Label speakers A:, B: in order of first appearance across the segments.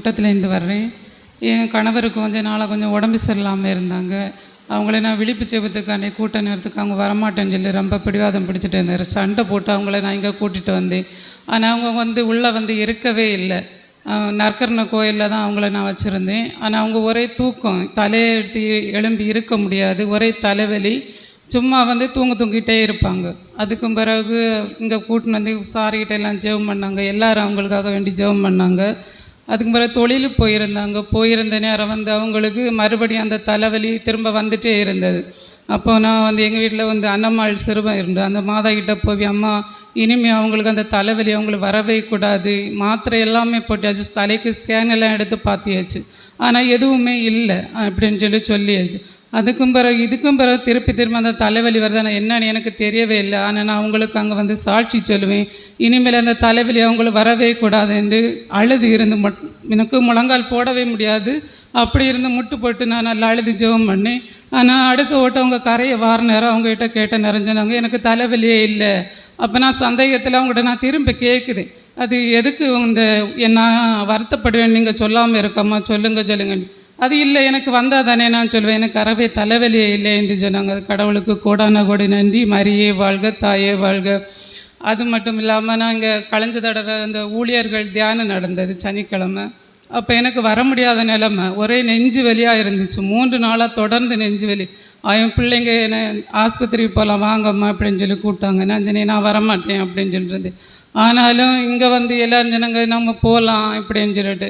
A: பக்கத்துலேருந்து வர்றேன். என் கணவருக்கு கொஞ்சம் நாளாக கொஞ்சம் உடம்பு சரியில்லாமல் இருந்தாங்க. அவங்கள நான் விழிப்பு ஜெபத்துக்கு அன்றைக்கி கூட்ட நேரத்துக்கு அவங்க வரமாட்டேன்னு சொல்லி ரொம்ப பிடிவாதம் பிடிச்சிட்டு இருந்தார். சண்டை போட்டு அவங்கள நான் இங்கே கூட்டிகிட்டு வந்தேன். ஆனால் அவங்க உள்ளே இருக்கவே இல்லை. நற்கரண கோயிலில் தான் அவங்கள நான் வச்சுருந்தேன். ஆனால் அவங்க ஒரே தூக்கம், தலையெடுத்து எழும்பி இருக்க முடியாது, ஒரே தலைவலி, சும்மா தூங்கிட்டே இருப்பாங்க. அதுக்கும் பிறகு இங்கே கூட்டின்னு சாரிகிட்ட எல்லாம் ஜெபம் பண்ணாங்க. எல்லோரும் அவங்களுக்காக வேண்டி ஜெபம் பண்ணாங்க. அதுக்கு பிறகு தொழிலுக்கு போயிருந்த நேரம் அவங்களுக்கு மறுபடியும் அந்த தலைவலி திரும்ப வந்துட்டே இருந்தது. அப்போ நான் எங்கள் வீட்டில் அன்னம்மாள் சிறுவம் இருந்தேன். அந்த மாதா கிட்டே போய், அம்மா இனிமேல் அவங்களுக்கு அந்த தலைவலி அவங்களுக்கு வரவே கூடாது, மாத்திரை எல்லாமே போட்டாச்சு, தலைக்கு ஸ்கேன் எல்லாம் எடுத்து பார்த்தியாச்சு, ஆனால் எதுவுமே இல்லை அப்படின்னு சொல்லியாச்சு. இதுக்கும் பிறகு திரும்ப அந்த தலைவலி வருது. ஆனால் என்னன்னு எனக்கு தெரியவே இல்லை. ஆனால் நான் அவங்களுக்கு அங்கே சாட்சி சொல்லுவேன், இனிமேல் அந்த தலைவலி அவங்களுக்கு வரவே கூடாது என்று அழுது இருந்து எனக்கு முழங்கால் போடவே முடியாது. அப்படி இருந்து முட்டு போட்டு நான் நல்லா அழுது ஜெபம் பண்ணேன். ஆனால் அடுத்த ஓட்டம் அவங்க கரையை வார நேரம் அவங்ககிட்ட கேட்ட நிறைஞ்சனாங்க, எனக்கு தலைவலியே இல்லை. அப்போ நான் சந்தேகத்தில் அவங்ககிட்ட நான் திரும்ப கேட்குது, அது எதுக்கு நான் வருத்தப்படுவேன், நீங்கள் சொல்லாமல் இருக்கம்மா, சொல்லுங்க. அது இல்லை, எனக்கு வந்தால் தானே நான் சொல்லுவேன், எனக்கு அறவே தலைவலியே இல்லை என்று சொன்னாங்க. அது கடவுளுக்கு கோடான கோடி நன்றி. மரியே வாழ்க, தாயே வாழ்க. அது மட்டும் இல்லாமல் நான் இங்கே கழிஞ்ச தடவை ஊழியர்கள் தியானம் நடந்தது சனிக்கிழமை. அப்போ எனக்கு வர முடியாத நிலைமை, ஒரே நெஞ்சு வலியாக இருந்துச்சு. 3 நாளாக தொடர்ந்து நெஞ்சு வலி. என் பிள்ளைங்க என்ன ஆஸ்பத்திரிக்கு போகலாம் வாங்கம்மா அப்படின்னு கூப்பிட்டாங்க. நான் சொன்னேன், நான் வரமாட்டேன் அப்படின்னு சொல்லிட்டு. ஆனாலும் இங்கே எல்லோரும் சொன்னாங்க, நம்ம போகலாம் இப்படின்னு சொல்லிட்டு.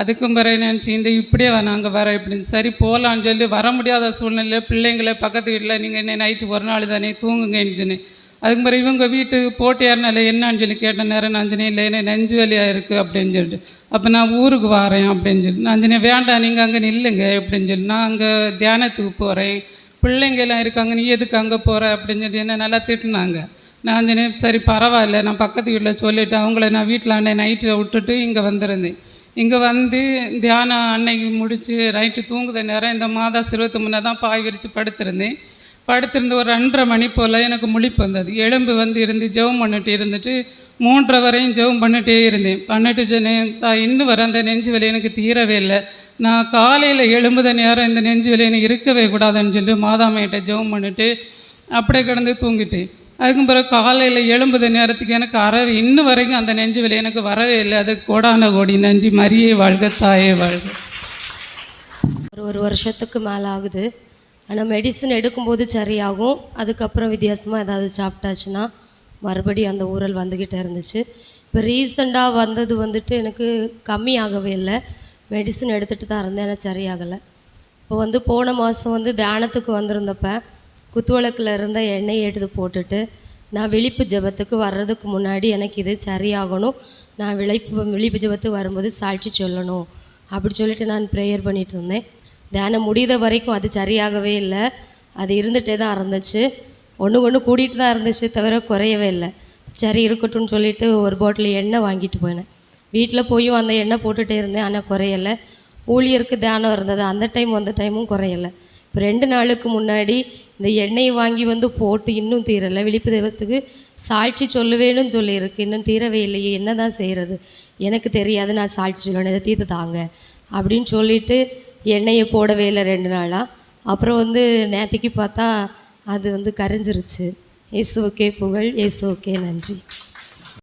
A: அதுக்கும் பிறகு நினச்சி இப்படியே நாங்கள் வர இப்படின்னு, சரி போகலான்னு சொல்லி வர முடியாத சூழ்நிலையில் பிள்ளைங்களை பக்கத்து வீட்டில் நீங்கள் என்ன நைட்டு ஒரு நாள் தானே தூங்குங்கன்னு சொன்னேன். அதுக்கு பிறகு இவங்க வீட்டுக்கு போட்டியாருனால என்னான்னு சொல்லி கேட்ட நேரம் நான் சொன்னேன், இல்லை என்ன நெஞ்சு வலியாக இருக்குது அப்படின்னு சொல்லிட்டு. அப்போ நான் ஊருக்கு வரேன் அப்படின்னு சொல்லி நான் சொன்னேன், வேண்டாம் நீங்கள் அங்கே நில்லுங்க அப்படின்னு சொல்லி, நான் அங்கே தியானத்துக்கு போகிறேன், பிள்ளைங்கெல்லாம் இருக்காங்க, நீ எதுக்கு அங்கே போகிற அப்படின்னு சொல்லி என்ன நல்லா திட்டினாங்க. நான் சொன்னேன், சரி பரவாயில்ல, நான் பக்கத்து வீட்டில் சொல்லிவிட்டு அவங்கள நான் வீட்டில் அன்னை நைட்டில் விட்டுட்டு இங்கே வந்திருந்தேன். இங்கே தியானம் அன்னைக்கு முடித்து நைட்டு தூங்குத நேரம் இந்த மாதா சிறுவத்து முன்னே தான் பாய் விரித்து படுத்திருந்து ஒரு 2:30 மணி போல் எனக்கு முழிப்பு வந்தது. எலும்பு இருந்து ஜெபம் பண்ணிட்டு இருந்துட்டு 3:30 வரையும் ஜெபம் பண்ணிகிட்டே இருந்தேன். பண்ணிட்டு சொன்னேன், இன்னும் வர அந்த நெஞ்சு வலி எனக்கு தீரவே இல்லை, நான் காலையில் எழும்புத நேரம் இந்த நெஞ்சு வலி எனக்கு இருக்கவே கூடாதுன்னு சொல்லி மாதாமையிட்ட ஜெபம் பண்ணிவிட்டு அப்படியே கிடந்து தூங்கிட்டேன். அதுக்கும் பிறகு காலையில் எழும்புத நேரத்துக்கு எனக்கு இன்னும் வரைக்கும் அந்த நெஞ்சு வலி எனக்கு வரவே இல்லை. அது கோடான கோடி நன்றி. மரியே வாழ்க, தாயே வாழ்க.
B: ஒரு வருஷத்துக்கு மேலே ஆகுது. ஆனால் மெடிசன் எடுக்கும்போது சரியாகும், அதுக்கப்புறம் வித்தியாசமாக ஏதாவது சாப்பிட்டாச்சுன்னா மறுபடியும் அந்த ஊரல் வந்துக்கிட்டே இருந்துச்சு. இப்போ ரீசெண்டாக வந்தது எனக்கு கம்மியாகவே இல்லை, மெடிசன் எடுத்துகிட்டு தான் இருந்தேன், எனக்கு சரியாகலை. இப்போ போன மாதம் தியானத்துக்கு வந்திருந்தப்போ குத்துவிளக்கில் இருந்த எண்ணெயை எடுத்து போட்டுட்டு, நான் விழிப்பு ஜெபத்துக்கு வர்றதுக்கு முன்னாடி எனக்கு இது சரியாகணும், நான் விழிப்பு ஜெபத்துக்கு வரும்போது சாட்சி சொல்லணும் அப்படி சொல்லிட்டு நான் ப்ரேயர் பண்ணிகிட்டு இருந்தேன். தியானம் முடித வரைக்கும் அது சரியாகவே இல்லை, அது இருந்துகிட்டே தான் இருந்துச்சு, ஒன்று கூட்டிகிட்டு தான் இருந்துச்சு தவிர குறையவே இல்லை. சரி இருக்கட்டும்னு சொல்லிவிட்டு ஒரு பாட்டில் எண்ணெய் வாங்கிட்டு போனேன். வீட்டில் போயும் அந்த எண்ணெய் போட்டுகிட்டே இருந்தேன், ஆனால் குறையலை. ஊழியருக்கு தியானம் இருந்தது, அந்த டைமும் குறையலை. இப்போ 2 நாளுக்கு முன்னாடி இந்த எண்ணெயை வாங்கி போட்டு இன்னும் தீரலை. விழிப்பு தெய்வத்துக்கு சாட்சி சொல்லுவேன்னு சொல்லியிருக்கு, இன்னும் தீரவே இல்லையே, என்ன தான் செய்கிறது, எனக்கு தெரியாது, நான் சாட்சி சொல்லணும், இதை தீர்த்து தாங்க அப்படின்னு சொல்லிவிட்டு எண்ணெயை போடவே இல்லை 2 நாளாக. அப்புறம் நேற்றுக்கு பார்த்தா அது கரைஞ்சிருச்சு. இயேசுவுக்கே புகழ், இயேசுவுக்கே நன்றி.